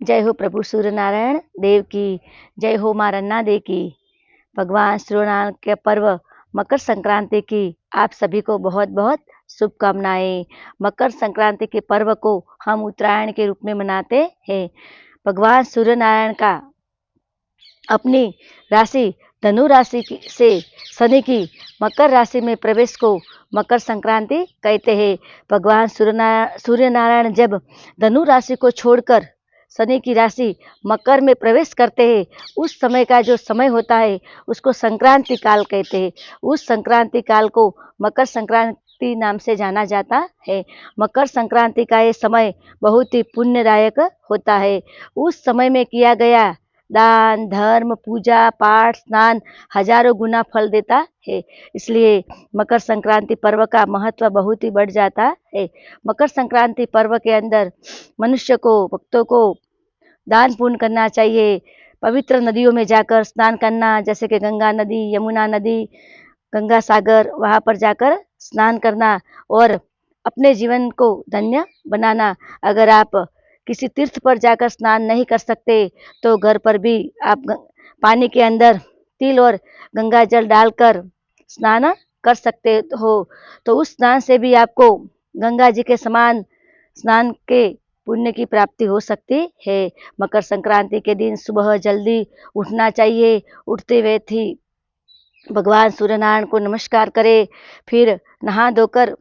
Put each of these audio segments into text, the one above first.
जय हो प्रभु सूर्य नारायण देव की, जय हो माँ रन्ना देव की। भगवान सूर्यनारायण के पर्व मकर संक्रांति की आप सभी को बहुत बहुत शुभकामनाएं। मकर संक्रांति के पर्व को हम उत्तरायण के रूप में मनाते हैं। भगवान सूर्य नारायण का अपनी राशि धनु राशि से शनि की मकर राशि में प्रवेश को मकर संक्रांति कहते हैं। भगवान सूर्य नारायण जब धनु राशि को छोड़कर शनि की राशि मकर में प्रवेश करते हैं, उस समय का जो समय होता है उसको संक्रांति काल कहते हैं। उस संक्रांति काल को मकर संक्रांति नाम से जाना जाता है। मकर संक्रांति का ये समय बहुत ही पुण्यदायक होता है। उस समय में किया गया दान धर्म पूजा पाठ स्नान हजारों गुना फल देता है। इसलिए मकर संक्रांति पर्व का महत्व बहुत ही बढ़ जाता है। मकर संक्रांति पर्व के अंदर मनुष्य को भक्तों को दान पुण्य करना चाहिए। पवित्र नदियों में जाकर स्नान करना, जैसे कि गंगा नदी, यमुना नदी, गंगा सागर, वहाँ पर जाकर स्नान करना और अपने जीवन को धन्य बनाना। अगर आप किसी तीर्थ पर जाकर स्नान नहीं कर सकते तो घर पर भी आप पानी के अंदर तिल और गंगा जल डालकर स्नान कर सकते हो। तो उस स्नान से भी आपको गंगा जी के समान स्नान के पुण्य की प्राप्ति हो सकती है। मकर संक्रांति के दिन सुबह जल्दी उठना चाहिए। उठते हुए थी भगवान सूर्यनारायण को नमस्कार करें, फिर नहा धोकर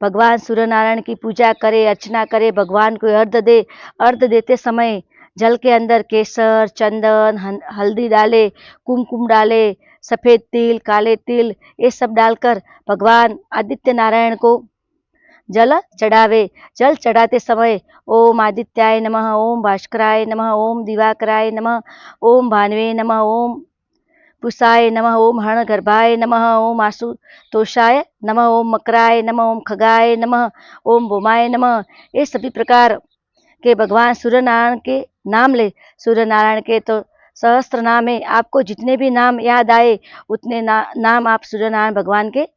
भगवान सूर्यनारायण की पूजा करे, अर्चना करे, भगवान को अर्घ्य दे। अर्घ्य देते समय जल के अंदर केसर चंदन हल्दी डाले, कुमकुम डाले, सफ़ेद तिल काले तिल ये सब डालकर भगवान आदित्य नारायण को जल चढ़ावे। जल चढ़ाते समय ओम आदित्याय नमः, ओम भास्कराय नमः, ओम दिवाकराय नमः, ओम भानवे नमः, ओम पुषाय नमः, ओम हरणगर्भाय नमः, ओम आशुतोषाय नमः, ओम मकराय नमः, ओम खगाय नमः, ओम भौमाय नमः। ये सभी प्रकार के भगवान सूर्यनारायण के नाम ले। सूर्यनारायण के तो सहस्त्र नाम है, आपको जितने भी नाम याद आए उतने नाम आप सूर्यनारायण भगवान के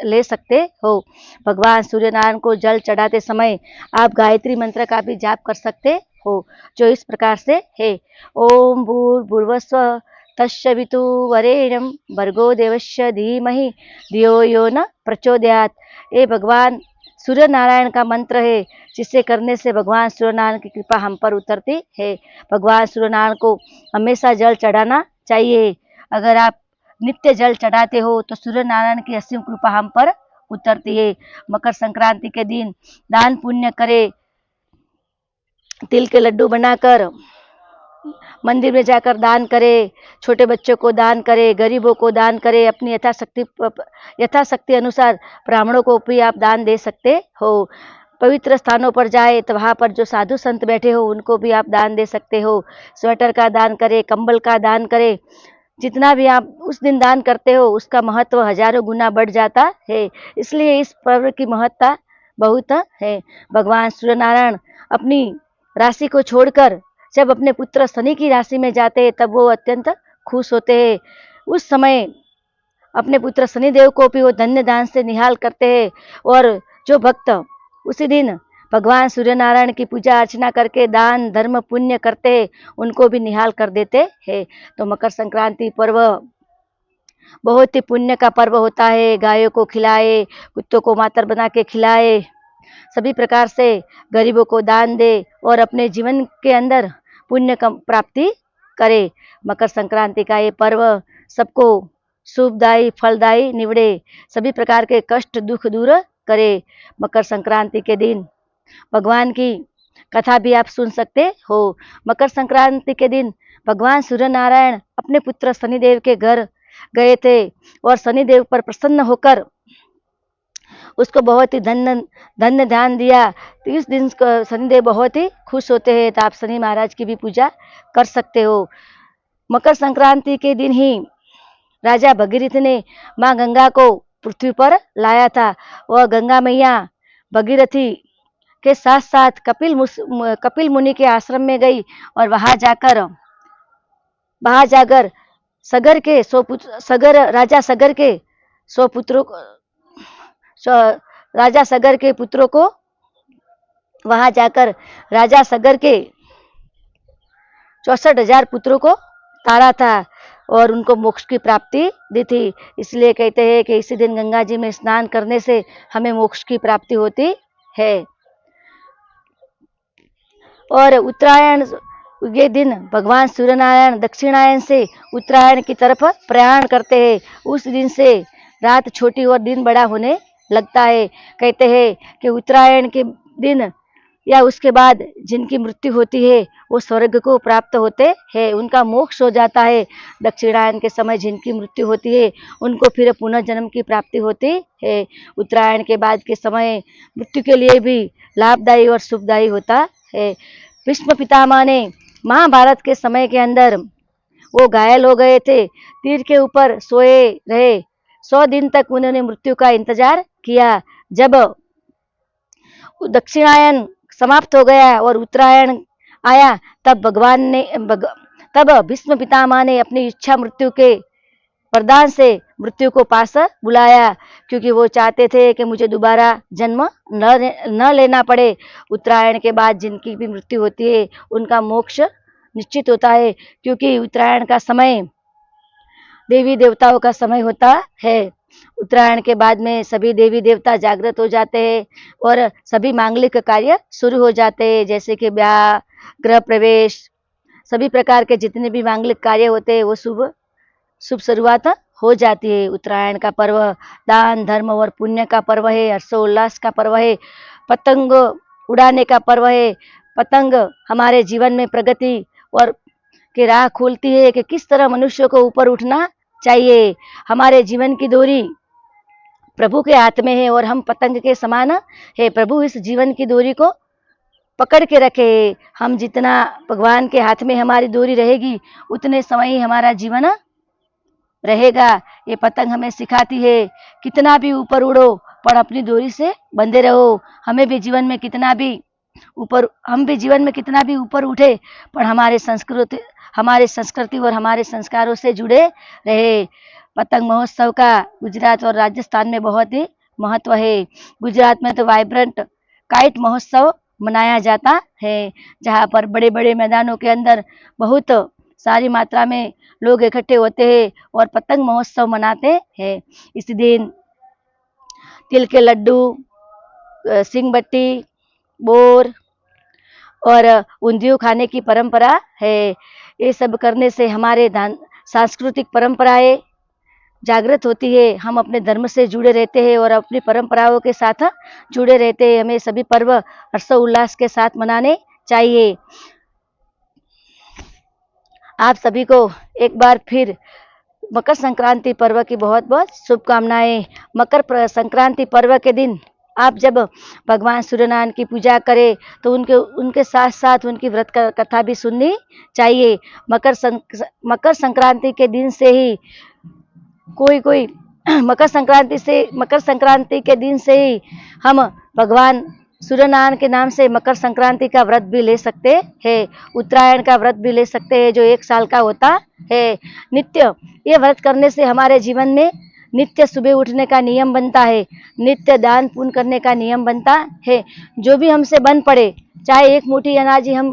ले सकते हो। भगवान सूर्यनारायण को जल चढ़ाते समय आप गायत्री मंत्र का भी जाप कर सकते हो, जो इस प्रकार से है। ओम भूर्भुवस्सुः तत्सवितुर्वरेण्यं भर्गो देवस्य धीमहि धियो यो न प्रचोदयात्। ये भगवान सूर्य नारायण का मंत्र है, जिसे करने से भगवान सूर्यनारायण की कृपा हम पर उतरती है। भगवान सूर्यनारायण को हमेशा जल चढ़ाना चाहिए। अगर आप नित्य जल चढ़ाते हो तो सूर्य नारायण की असीम कृपा हम पर उतरती है। मकर संक्रांति के दिन दान पुण्य करे, तिल के लड्डू बनाकर मंदिर में जाकर दान करे, छोटे बच्चों को दान करे, गरीबों को दान करे, अपनी यथाशक्ति अनुसार ब्राह्मणों को भी आप दान दे सकते हो। पवित्र स्थानों पर जाए तो वहाँ पर जो साधु संत बैठे हो उनको भी आप दान दे सकते हो। स्वेटर का दान करे, कंबल का दान करे, जितना भी आप उस दिन दान करते हो उसका महत्व हजारों गुना बढ़ जाता है। इसलिए इस पर्व की महत्ता बहुत है। भगवान सूर्यनारायण अपनी राशि को छोड़कर जब अपने पुत्र शनि की राशि में जाते हैं तब वो अत्यंत खुश होते हैं। उस समय अपने पुत्र शनिदेव को भी वो धन्य दान से निहाल करते हैं और जो भक्त उसी दिन भगवान सूर्यनारायण की पूजा अर्चना करके दान धर्म पुण्य करते हैं उनको भी निहाल कर देते हैं। तो मकर संक्रांति पर्व बहुत ही पुण्य का पर्व होता है। गायों को खिलाए, कुत्तों को मातर बना के खिलाए, सभी प्रकार से गरीबों को दान दे और अपने जीवन के अंदर पुण्य का प्राप्ति करे। मकर संक्रांति का ये पर्व सबको शुभदायी फलदायी निवड़े, सभी प्रकार के कष्ट दुख दूर करे। मकर संक्रांति के दिन भगवान की कथा भी आप सुन सकते हो। मकर संक्रांति के दिन भगवान सूर्य नारायण अपने पुत्र शनिदेव के घर गए थे और शनिदेव पर प्रसन्न होकर उसको बहुत ही धन्य ध्यान दिया। तो इस दिन शनिदेव बहुत ही खुश होते हैं। तो आप शनि महाराज की भी पूजा कर सकते हो। मकर संक्रांति के दिन ही राजा भगीरथ ने माँ गंगा को पृथ्वी पर लाया था। वह गंगा मैया भगीरथी के साथ साथ कपिल मुनि के आश्रम में गई और वहां जाकर राजा सगर के पुत्रों को वहां जाकर राजा सगर के 64,000 पुत्रों को तारा था और उनको मोक्ष की प्राप्ति दी थी। इसलिए कहते हैं कि इसी दिन गंगा जी में स्नान करने से हमें मोक्ष की प्राप्ति होती है। और उत्तरायण ये दिन भगवान सूर्यनारायण दक्षिणायन से उत्तरायण की तरफ प्रयाण करते हैं। उस दिन से रात छोटी और दिन बड़ा होने लगता है। कहते हैं कि उत्तरायण के दिन या उसके बाद जिनकी मृत्यु होती है वो स्वर्ग को प्राप्त होते हैं, उनका मोक्ष हो जाता है। दक्षिणायन के समय जिनकी मृत्यु होती है उनको फिर पुनर्जन्म की प्राप्ति होती है। उत्तरायण के बाद के समय मृत्यु के लिए भी लाभदायी और शुभदायी होता है। भीष्म पितामह ने महाभारत के समय के अंदर वो घायल हो गए थे, तीर के ऊपर सोए रहे, 100 दिन तक उन्होंने मृत्यु का इंतजार किया। जब दक्षिणायन समाप्त हो गया और उत्तरायण आया तब भीष्म पितामह ने अपनी इच्छा मृत्यु के वरदान से मृत्यु को पास बुलाया, क्योंकि वो चाहते थे कि मुझे दोबारा जन्म न लेना पड़े। उत्तरायण के बाद जिनकी भी मृत्यु होती है उनका मोक्ष निश्चित होता है, क्योंकि उत्तरायण का समय देवी देवताओं का समय होता है। उत्तरायण के बाद में सभी देवी देवता जागृत हो जाते हैं और सभी मांगलिक कार्य शुरू हो जाते हैं, जैसे कि ब्याह, गृह प्रवेश, सभी प्रकार के जितने भी मांगलिक कार्य होते हैं वो शुभ शुरुआत हो जाती है। उत्तरायण का पर्व दान धर्म और पुण्य का पर्व है, हर्षोल्लास का पर्व है, पतंग उड़ाने का पर्व है। पतंग हमारे जीवन में प्रगति और की राह खोलती है कि किस तरह मनुष्य को ऊपर उठना चाहिए। हमारे जीवन की डोरी प्रभु के हाथ में है और हम पतंग के समान है। प्रभु इस जीवन की डोरी को पकड़ के रखे। हम जितना भगवान के हाथ में हमारी डोरी रहेगी उतने समय ही हमारा जीवन रहेगा। ये पतंग हमें सिखाती है कितना भी ऊपर उड़ो पर अपनी डोरी से बंधे रहो। हम भी जीवन में कितना भी ऊपर उठे पर हमारे संस्कृति और हमारे संस्कारों से जुड़े रहे। पतंग महोत्सव का गुजरात और राजस्थान में बहुत ही महत्व है। गुजरात में तो वाइब्रेंट काइट महोत्सव मनाया जाता है, जहाँ पर बड़े बड़े मैदानों के अंदर बहुत सारी मात्रा में लोग इकट्ठे होते हैं और पतंग महोत्सव मनाते हैं। इस दिन तिल के लड्डू, सिंगबट्टी, बोर और ऊंधियू खाने की परंपरा है। ये सब करने से हमारे सांस्कृतिक परंपराएं जागृत होती है। हम अपने धर्म से जुड़े रहते हैं और अपनी परंपराओं के साथ जुड़े रहते हैं। हमें सभी पर्व हर्षोल्लास के साथ मनाने चाहिए। आप सभी को एक बार फिर मकर संक्रांति पर्व की बहुत बहुत शुभकामनाएं। मकर संक्रांति पर्व के दिन आप जब भगवान सूर्यनारायण की पूजा करें तो उनके साथ साथ उनकी व्रत कथा भी सुननी चाहिए। मकर संक्रांति के दिन से ही कोई मकर संक्रांति के दिन से ही हम भगवान सूर्यनारायण के नाम से मकर संक्रांति का व्रत भी ले सकते हैं। उत्तरायण का व्रत भी ले सकते हैं जो 1 साल का होता है। नित्य ये व्रत करने से हमारे जीवन में नित्य सुबह उठने का नियम बनता है, नित्य दान पुण्य करने का नियम बनता है। जो भी हमसे बन पड़े, चाहे 1 मुट्ठी अनाज ही हम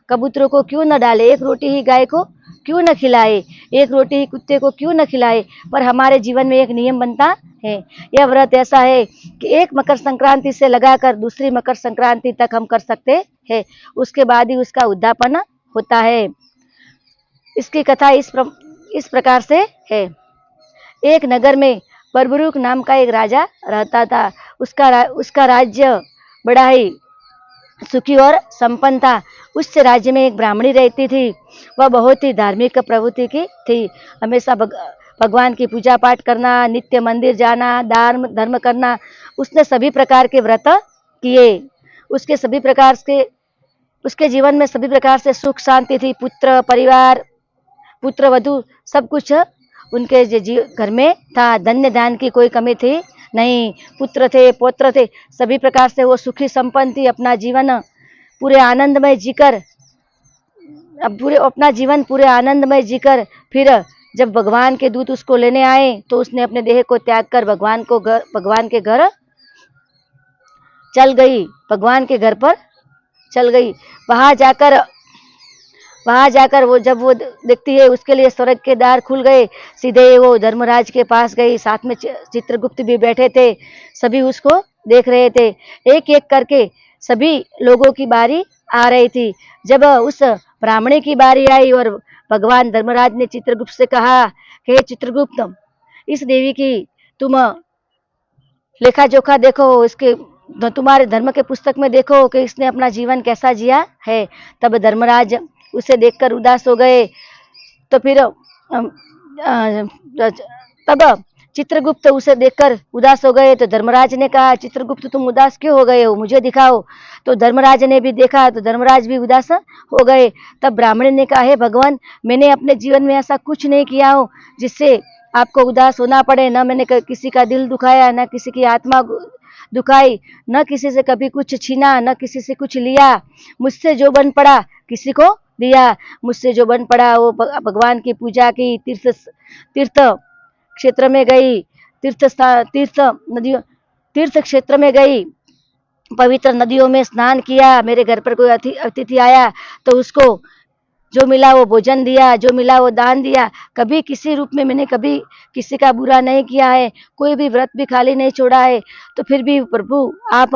कबूतरों को क्यों न डाले, 1 रोटी ही गाय को क्यों न खिलाए, 1 रोटी ही कुत्ते को क्यों न खिलाए, पर हमारे जीवन में एक नियम बनता है। यह व्रत ऐसा है कि एक मकर संक्रांति से लगाकर दूसरी मकर संक्रांति तक हम कर सकते हैं, उसके बाद ही उसका उद्यापन होता है। इसकी कथा इस प्रकार से है। एक नगर में बरबरुक नाम का एक राजा रहता था। उसका राज्य बड़ा ही सुखी और संपन्न था। उस राज्य में एक ब्राह्मणी रहती थी। वह बहुत ही धार्मिक प्रवृत्ति की थी। हमेशा भगवान की पूजा पाठ करना, नित्य मंदिर जाना, दान धर्म करना, उसने सभी प्रकार के व्रत किए। उसके जीवन में सभी प्रकार से सुख शांति थी। पुत्र परिवार, पुत्र वधू सब कुछ उनके घर में था। धन्य धान की कोई कमी थी नहीं। पुत्र थे, पौत्र थे, सभी प्रकार से वो सुखी संपन्न थी। अपना जीवन पूरे आनंदमय जीकर फिर जब भगवान के दूत उसको लेने आए तो उसने अपने देह को त्याग कर भगवान के घर चल गई। वहां जाकर वहां जाकर वो जब वो देखती है उसके लिए स्वर्ग के द्वार खुल गए। सीधे वो धर्मराज के पास गई, साथ में चित्रगुप्त भी बैठे थे, सभी उसको देख रहे थे। एक एक करके सभी लोगों की बारी आ रही थी। जब उस ब्राह्मणी की बारी आई और भगवान धर्मराज ने चित्रगुप्त से कहा कि हे चित्रगुप्त, इस देवी की तुम लेखा जोखा देखो, इसके तुम्हारे धर्म के पुस्तक में देखो कि इसने अपना जीवन कैसा जिया है। तब धर्मराज उसे देखकर उदास हो गए। तो फिर तब चित्रगुप्त उसे देखकर उदास हो गए। तो धर्मराज ने कहा, चित्रगुप्त तुम उदास क्यों हो गए हो, मुझे दिखाओ। तो धर्मराज ने भी देखा तो धर्मराज भी उदास हो गए। तब ब्राह्मण ने कहा, हे भगवान, मैंने अपने जीवन में ऐसा कुछ नहीं किया हो जिससे आपको उदास होना पड़े। न मैंने किसी का दिल दुखाया, न किसी की आत्मा दुखाई, न किसी से कभी कुछ छीना, न किसी से कुछ लिया। मुझसे जो बन पड़ा किसी को दिया। मुझसे जो बन पड़ा वो भगवान की पूजा की, तीर्थ क्षेत्र में गई, तीर्थ क्षेत्र में गई, पवित्र नदियों में स्नान किया। मेरे घर पर कोई अतिथि आया तो उसको जो मिला वो भोजन दिया, जो मिला वो दान दिया। कभी किसी रूप में मैंने कभी किसी का बुरा नहीं किया है, कोई भी व्रत भी खाली नहीं छोड़ा है। तो फिर भी प्रभु आप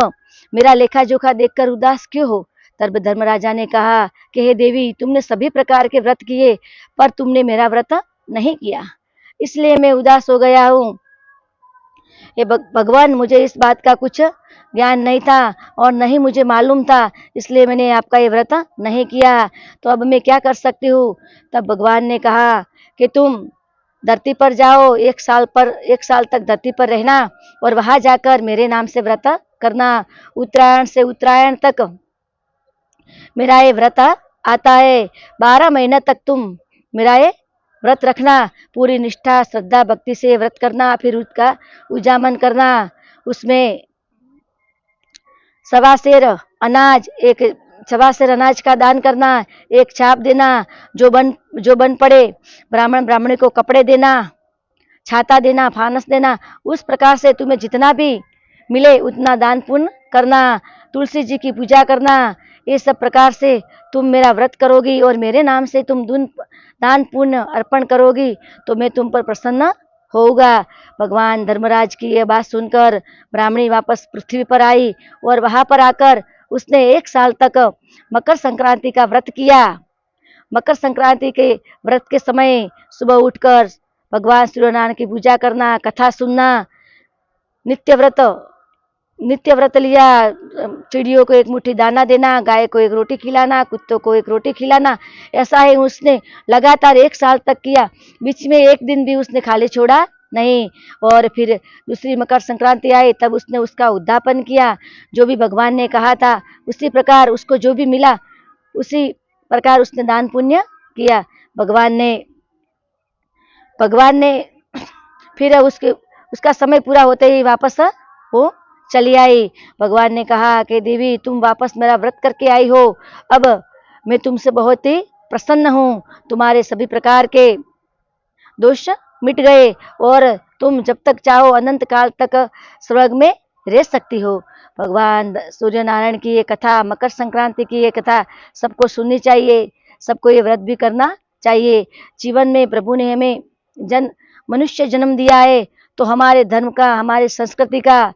मेरा लेखा जोखा देखकर उदास क्यों हो। तब धर्मराजा ने कहा कि हे देवी, तुमने सभी प्रकार के व्रत किए पर तुमने मेरा व्रत नहीं किया, इसलिए मैं उदास हो गया हूँ। ये भगवान, मुझे इस बात का कुछ ज्ञान नहीं था और नहीं मुझे मालूम था, इसलिए मैंने आपका ये व्रत नहीं किया। तो अब मैं क्या कर सकती हूँ। तब भगवान ने कहा कि तुम धरती पर जाओ, 1 साल तक धरती पर रहना और वहां जाकर मेरे नाम से व्रत करना। उत्तरायण से उत्तरायण तक मेरा ये व्रत आता है। 12 महीने तक तुम मेरा ये व्रत रखना, पूरी निष्ठा श्रद्धा भक्ति से व्रत करना। फिर उसका उजामन करना, उसमें सवा सेर अनाज का दान करना, एक छाप देना, जो बन पड़े ब्राह्मण ब्राह्मणी को कपड़े देना, छाता देना, फानस देना। उस प्रकार से तुम्हें जितना भी मिले उतना दान पुण्य करना। तुलसी जी की पूजा करना। ये सब प्रकार से तुम मेरा व्रत करोगी और मेरे नाम से तुम दान पुण्य अर्पण करोगी तो मैं तुम पर प्रसन्न होगा। भगवान धर्मराज की यह बात सुनकर ब्राह्मणी वापस पृथ्वी पर आई और वहां पर आकर उसने 1 साल तक मकर संक्रांति का व्रत किया। मकर संक्रांति के व्रत के समय सुबह उठकर भगवान सूर्यनारायण की पूजा करना, कथा सुनना, नित्य व्रत लिया। चिड़ियों को एक मुट्ठी दाना देना, गाय को एक रोटी खिलाना, कुत्तों को एक रोटी खिलाना। ऐसा ही उसने लगातार 1 साल तक किया। बीच में एक दिन भी उसने खाली छोड़ा नहीं। और फिर दूसरी मकर संक्रांति आई तब उसने उसका उद्यापन किया। जो भी भगवान ने कहा था उसी प्रकार उसको जो भी मिला उसी प्रकार उसने दान पुण्य किया। भगवान ने फिर उसका समय पूरा होते ही वापस वो चली आई। भगवान ने कहा कि देवी, तुम वापस मेरा व्रत करके आई हो, अब मैं तुमसे बहुत ही प्रसन्न हूँ। तुम्हारे सभी प्रकार के दोष मिट गए और तुम जब तक चाहो अनंत काल तक स्वर्ग में रह सकती हो। भगवान सूर्य नारायण की ये कथा, मकर संक्रांति की ये कथा सबको सुननी चाहिए, सबको ये व्रत भी करना चाहिए। जीवन में प्रभु ने हमें मनुष्य जन्म दिया है तो हमारे धर्म का, हमारे संस्कृति का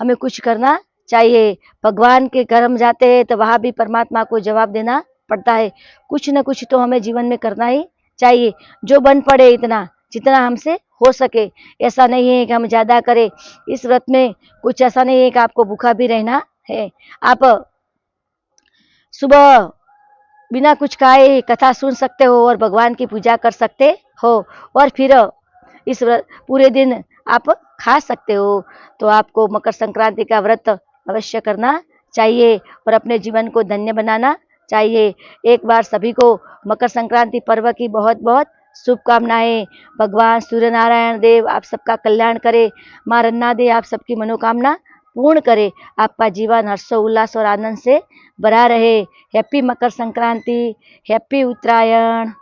हमें कुछ करना चाहिए। भगवान के घर हम जाते हैं तो वहाँ भी परमात्मा को जवाब देना पड़ता है। कुछ न कुछ तो हमें जीवन में करना ही चाहिए, जो बन पड़े इतना, जितना हमसे हो सके। ऐसा नहीं है कि हम ज़्यादा करें। इस व्रत में कुछ ऐसा नहीं है कि आपको भूखा भी रहना है। आप सुबह बिना कुछ खाए कथा सुन सकते हो और भगवान की पूजा कर सकते हो और फिर इस पूरे दिन आप खा सकते हो। तो आपको मकर संक्रांति का व्रत अवश्य करना चाहिए और अपने जीवन को धन्य बनाना चाहिए। एक बार सभी को मकर संक्रांति पर्व की बहुत बहुत शुभकामनाएं। भगवान सूर्य नारायण देव आप सबका कल्याण करे। माँ रन्ना दे आप सबकी मनोकामना पूर्ण करे। आपका जीवन हर्षो उल्लास और आनंद से भरा रहे। हैप्पी मकर संक्रांति, हैप्पी उत्तरायण।